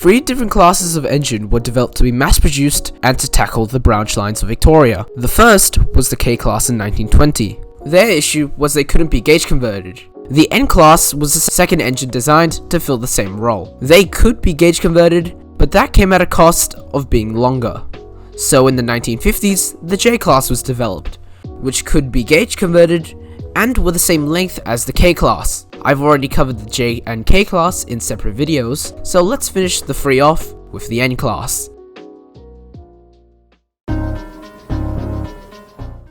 3 different classes of engine were developed to be mass-produced and to tackle the branch lines of Victoria. The first was the K-Class in 1920. Their issue was they couldn't be gauge converted. The N-Class was the second engine designed to fill the same role. They could be gauge converted, but that came at a cost of being longer. So in the 1950s, the J-Class was developed, which could be gauge converted and were the same length as the K-Class. I've already covered the J and K-Class in separate videos, so let's finish the 3 off with the N-Class.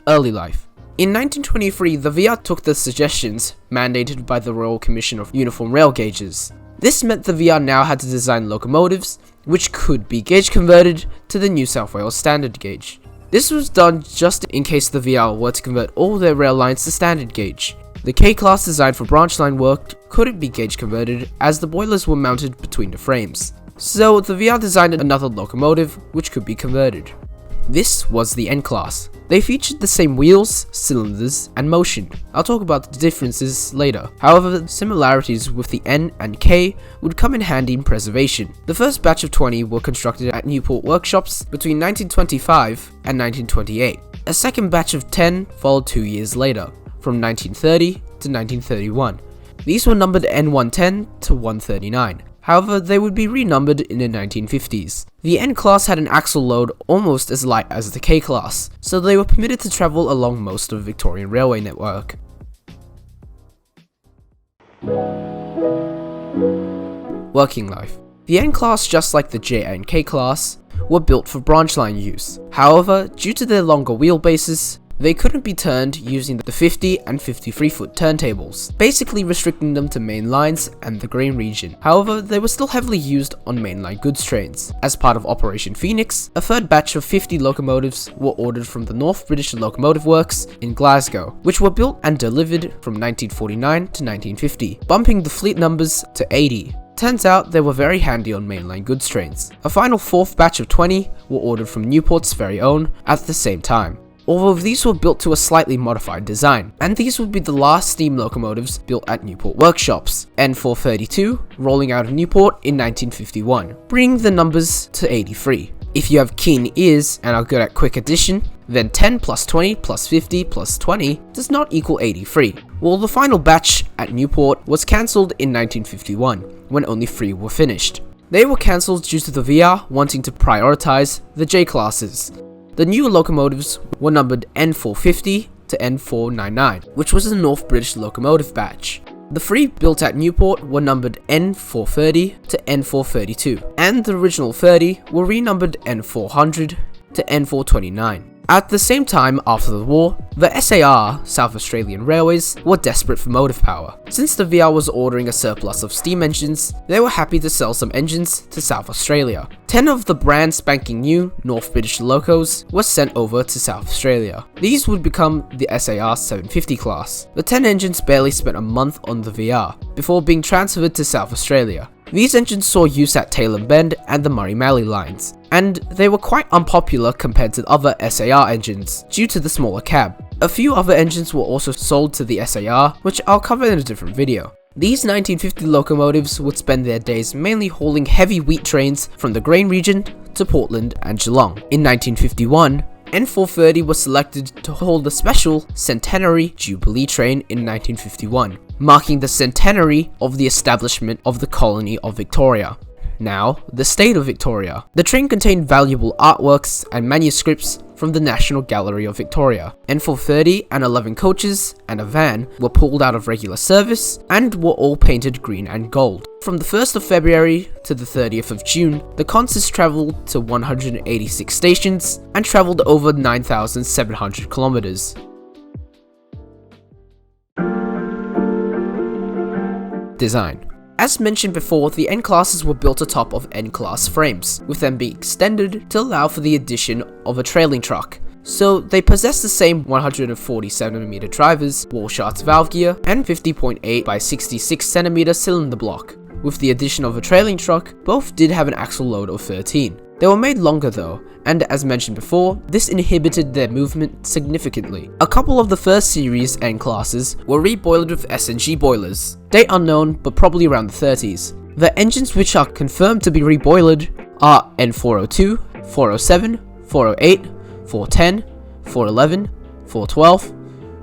Early life. In 1923, the VR took the suggestions mandated by the Royal Commission of Uniform Rail Gauges. This meant the VR now had to design locomotives which could be gauge converted to the New South Wales standard gauge. This was done just in case the VR were to convert all their rail lines to standard gauge. The K-Class designed for branch line work couldn't be gauge converted as the boilers were mounted between the frames. So the VR designed another locomotive which could be converted. This was the N-Class. They featured the same wheels, cylinders, and motion. I'll talk about the differences later. However, the similarities with the N and K would come in handy in preservation. The first batch of 20 were constructed at Newport workshops between 1925 and 1928. A second batch of 10 followed 2 years later, from 1930 to 1931. These were numbered N110 to 139. However, they would be renumbered in the 1950s. The N-Class had an axle load almost as light as the K-Class, so they were permitted to travel along most of the Victorian railway network. Working life. The N-Class, just like the J and K-Class, were built for branch line use. However, due to their longer wheelbases, they couldn't be turned using the 50 and 53-foot turntables, basically restricting them to main lines and the grain region. However, they were still heavily used on mainline goods trains. As part of Operation Phoenix, a third batch of 50 locomotives were ordered from the North British Locomotive Works in Glasgow, which were built and delivered from 1949 to 1950, bumping the fleet numbers to 80. Turns out they were very handy on mainline goods trains. A final 4th batch of 20 were ordered from Newport's very own at the same time, although these were built to a slightly modified design, and these would be the last steam locomotives built at Newport workshops, N432 rolling out of Newport in 1951, bringing the numbers to 83. If you have keen ears and are good at quick addition, then 10 plus 20 plus 50 plus 20 does not equal 83. Well, the final batch at Newport was cancelled in 1951, when only 3 were finished. They were cancelled due to the VR wanting to prioritize the J-classes. The new locomotives were numbered N450 to N499, which was the North British Locomotive batch. The 3 built at Newport were numbered N430 to N432, and the original 30 were renumbered N400 to N429. At the same time, after the war, the SAR, South Australian Railways, were desperate for motive power. Since the VR was ordering a surplus of steam engines, they were happy to sell some engines to South Australia. 10 of the brand spanking new North British locos were sent over to South Australia. These would become the SAR 750 class. The 10 engines barely spent a month on the VR, before being transferred to South Australia. These engines saw use at Tailem Bend and the Murray-Mallee lines, and they were quite unpopular compared to other SAR engines due to the smaller cab. A few other engines were also sold to the SAR, which I'll cover in a different video. These 1950 locomotives would spend their days mainly hauling heavy wheat trains from the grain region to Portland and Geelong. In 1951, N430 was selected to hold the special Centenary Jubilee train in 1951, marking the centenary of the establishment of the colony of Victoria, now the state of Victoria. The train contained valuable artworks and manuscripts from the National Gallery of Victoria. N430 and 11 coaches and a van were pulled out of regular service and were all painted green and gold. From the 1st of February to the 30th of June, the consist travelled to 186 stations and travelled over 9,700 kilometres. Design. As mentioned before, the N-classes were built atop of N-class frames, with them being extended to allow for the addition of a trailing truck. So they possess the same 147mm drivers, Walshart's valve gear, and 50.8 by 66cm cylinder block. With the addition of a trailing truck, both did have an axle load of 13. They were made longer though, and as mentioned before, this inhibited their movement significantly. A couple of the first series N classes were reboiled with SNG boilers. Date unknown, but probably around the 30s. The engines which are confirmed to be reboiled are N402, 407, 408, 410, 411, 412,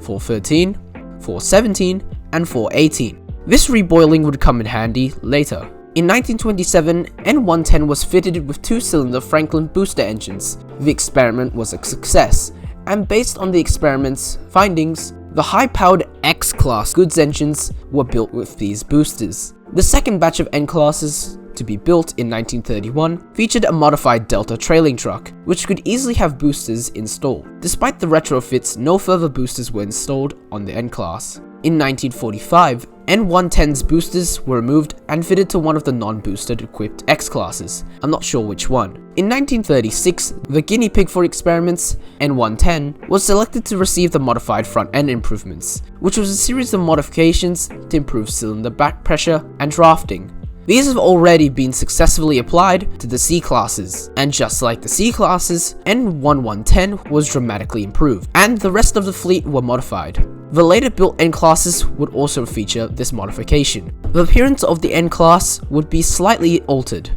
413, 417, and 418. This reboiling would come in handy later. In 1927, N110 was fitted with 2-cylinder Franklin booster engines. The experiment was a success, and based on the experiment's findings, the high-powered X-class goods engines were built with these boosters. The second batch of N-classes to be built in 1931 featured a modified Delta trailing truck, which could easily have boosters installed. Despite the retrofits, no further boosters were installed on the N-class. In 1945, N110's boosters were removed and fitted to one of the non-boosted equipped X-classes. I'm not sure which one. In 1936, the guinea pig for experiments, N110, was selected to receive the modified front end improvements, which was a series of modifications to improve cylinder back pressure and drafting. These have already been successfully applied to the C-classes, and just like the C-classes, N1110 was dramatically improved, and the rest of the fleet were modified. The later built N-classes would also feature this modification. The appearance of the N-class would be slightly altered,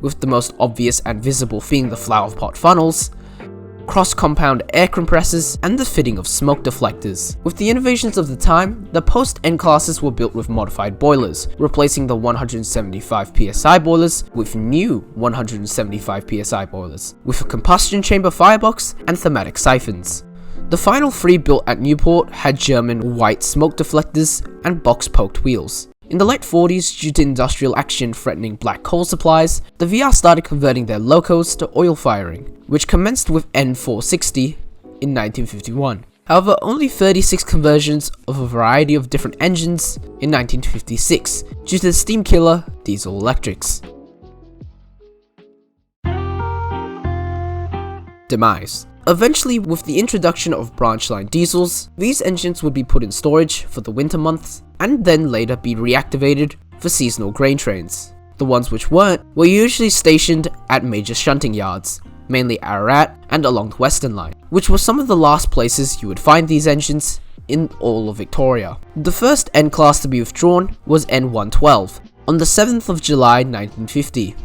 with the most obvious and visible being the flower pot funnels, cross-compound air compressors, and the fitting of smoke deflectors. With the innovations of the time, the post-N classes were built with modified boilers, replacing the 175 psi boilers with new 175 psi boilers, with a combustion chamber firebox and thematic siphons. The final 3 built at Newport had German white smoke deflectors and box-poked wheels. In the late 40s, due to industrial action threatening black coal supplies, the VR started converting their locos to oil firing, which commenced with N460 in 1951. However, only 36 conversions of a variety of different engines in 1956, due to the steam killer diesel electrics. Demise. Eventually, with the introduction of branch line diesels, these engines would be put in storage for the winter months and then later be reactivated for seasonal grain trains. The ones which weren't were usually stationed at major shunting yards, mainly Ararat and along the Western Line, which were some of the last places you would find these engines in all of Victoria. The first N-class to be withdrawn was N112 on the 7th of July 1950.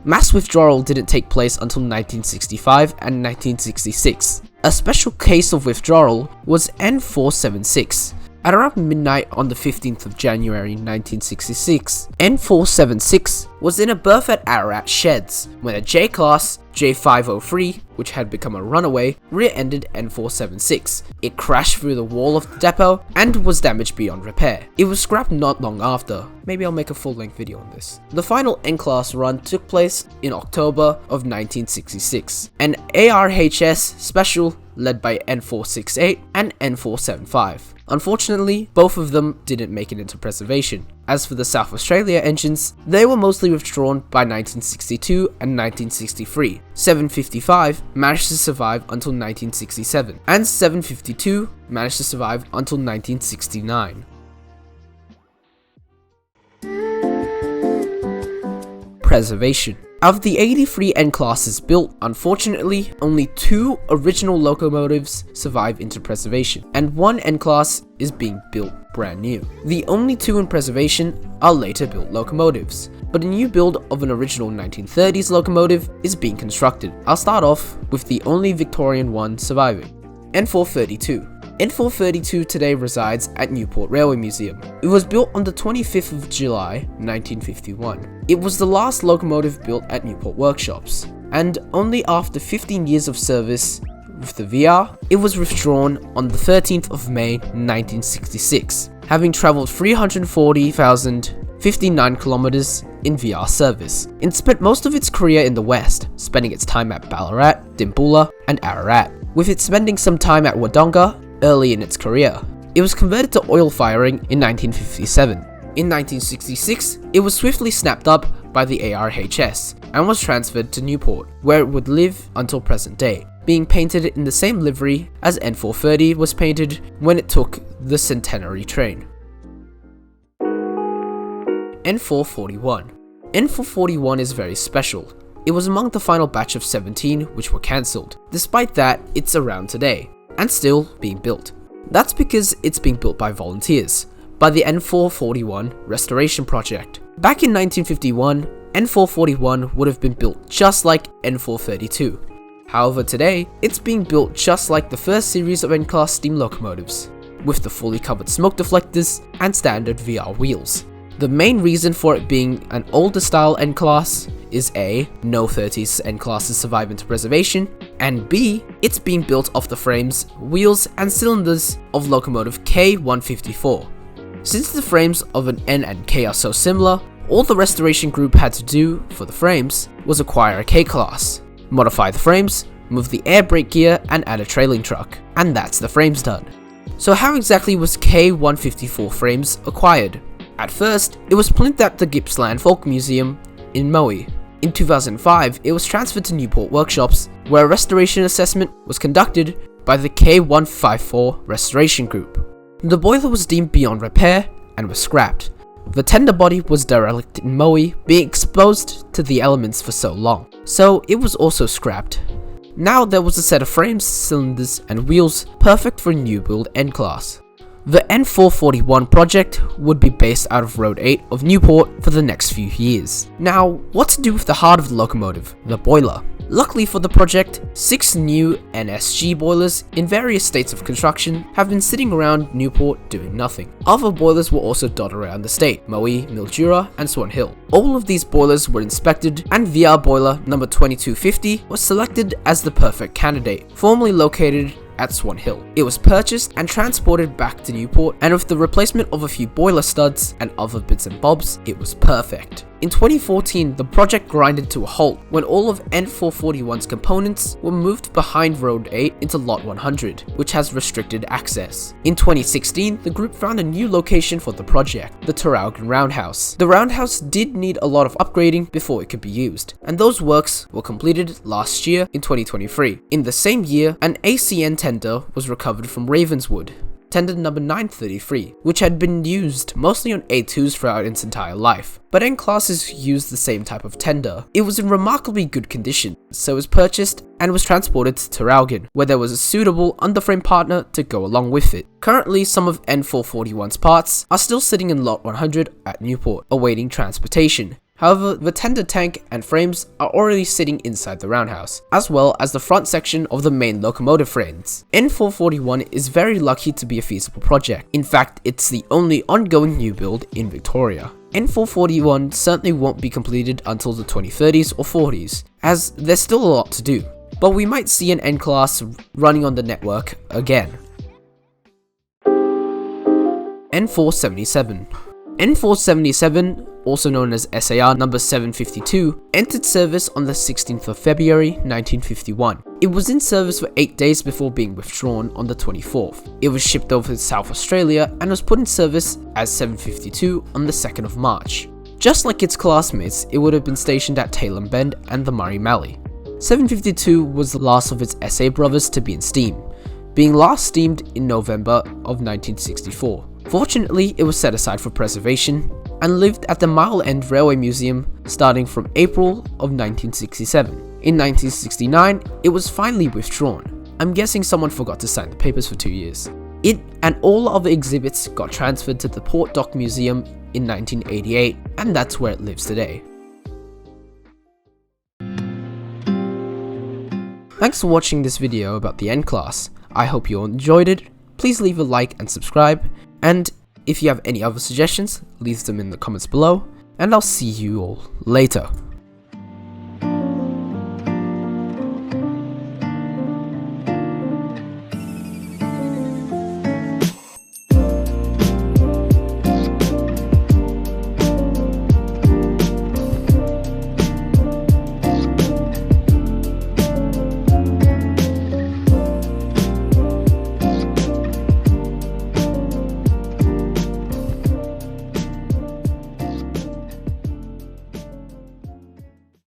Mass withdrawal didn't take place until 1965 and 1966. A special case of withdrawal was N476. At around midnight on the 15th of January 1966, N476 was in a berth at Ararat Sheds when a J-class J503, which had become a runaway, rear-ended N476. It crashed through the wall of the depot and was damaged beyond repair. It was scrapped not long after. Maybe I'll make a full-length video on this. The final N-class run took place in October of 1966. An ARHS special led by N468 and N475. Unfortunately, both of them didn't make it into preservation. As for the South Australia engines, they were mostly withdrawn by 1962 and 1963. 755 managed to survive until 1967, and 752 managed to survive until 1969. Preservation. Out of the 83 N-classes built, unfortunately, only 2 original locomotives survive into preservation, and 1 N-class is being built brand new. The only 2 in preservation are later built locomotives, but a new build of an original 1930s locomotive is being constructed. I'll start off with the only Victorian one surviving, N432. N432 today resides at Newport Railway Museum. It was built on the 25th of July 1951. It was the last locomotive built at Newport Workshops, and only after 15 years of service with the VR, it was withdrawn on the 13th of May 1966, having travelled 340,059 kilometers in VR service. It spent most of its career in the West, spending its time at Ballarat, Dimboola, and Ararat, with it spending some time at Wodonga early in its career. It was converted to oil firing in 1957. In 1966, it was swiftly snapped up by the ARHS and was transferred to Newport, where it would live until present day, being painted in the same livery as N430 was painted when it took the Centenary train. N441. N441 is very special. It was among the final batch of 17 which were cancelled. Despite that, it's around today, and still being built. That's because it's being built by volunteers, by the N441 Restoration Project. Back in 1951, N441 would have been built just like N432. However, today, it's being built just like the first series of N-Class steam locomotives, with the fully covered smoke deflectors and standard VR wheels. The main reason for it being an older style N-Class is A, no 30s N-Classes survive into preservation, and B, it's being built off the frames, wheels, and cylinders of locomotive K154. Since the frames of an N and K are so similar, all the restoration group had to do for the frames was acquire a K-Class, modify the frames, move the air brake gear, and add a trailing truck, and that's the frames done. So how exactly was K154 frames acquired? At first, it was plinth at the Gippsland Folk Museum in Maui. In 2005, it was transferred to Newport Workshops, where a restoration assessment was conducted by the K154 Restoration Group. The boiler was deemed beyond repair and was scrapped. The tender body was derelict in Maui, being exposed to the elements for so long, so it was also scrapped. Now there was a set of frames, cylinders, and wheels perfect for a new build N-Class. The N441 project would be based out of Road 8 of Newport for the next few years. Now, what to do with the heart of the locomotive, the boiler? Luckily for the project, 6 new NSG boilers in various states of construction have been sitting around Newport doing nothing. Other boilers were also dotted around the state, Maui, Mildura, and Swan Hill. All of these boilers were inspected, and VR boiler number 2250 was selected as the perfect candidate, formerly located at Swan Hill. It was purchased and transported back to Newport, and with the replacement of a few boiler studs and other bits and bobs, it was perfect. In 2014, the project grinded to a halt when all of N441's components were moved behind Road 8 into Lot 100, which has restricted access. In 2016, the group found a new location for the project, the Traralgon Roundhouse. The roundhouse did need a lot of upgrading before it could be used, and those works were completed last year in 2023. In the same year, an ACN tender was recovered from Ravenswood, tender number 933, which had been used mostly on A2s throughout its entire life. But N-Classes used the same type of tender. It was in remarkably good condition, so it was purchased and was transported to Traralgon, where there was a suitable underframe partner to go along with it. Currently, some of N441's parts are still sitting in Lot 100 at Newport, awaiting transportation. However, the tender tank and frames are already sitting inside the roundhouse, as well as the front section of the main locomotive frames. N441 is very lucky to be a feasible project. In fact, it's the only ongoing new build in Victoria. N441 certainly won't be completed until the 2030s or 40s, as there's still a lot to do. But we might see an N-Class running on the network again. N477. N477, also known as SAR number 752, entered service on the 16th of February 1951. It was in service for 8 days before being withdrawn on the 24th. It was shipped over to South Australia and was put in service as 752 on the 2nd of March. Just like its classmates, it would have been stationed at Tailem Bend and the Murray Mallee. 752 was the last of its SA brothers to be in steam, being last steamed in November of 1964. Fortunately, it was set aside for preservation and lived at the Mile End Railway Museum starting from April of 1967. In 1969, it was finally withdrawn. I'm guessing someone forgot to sign the papers for 2 years. It and all other exhibits got transferred to the Port Dock Museum in 1988, and that's where it lives today. Thanks for watching this video about the N-Class. I hope you all enjoyed it. Please leave a like and subscribe, and if you have any other suggestions, leave them in the comments below, and I'll see you all later.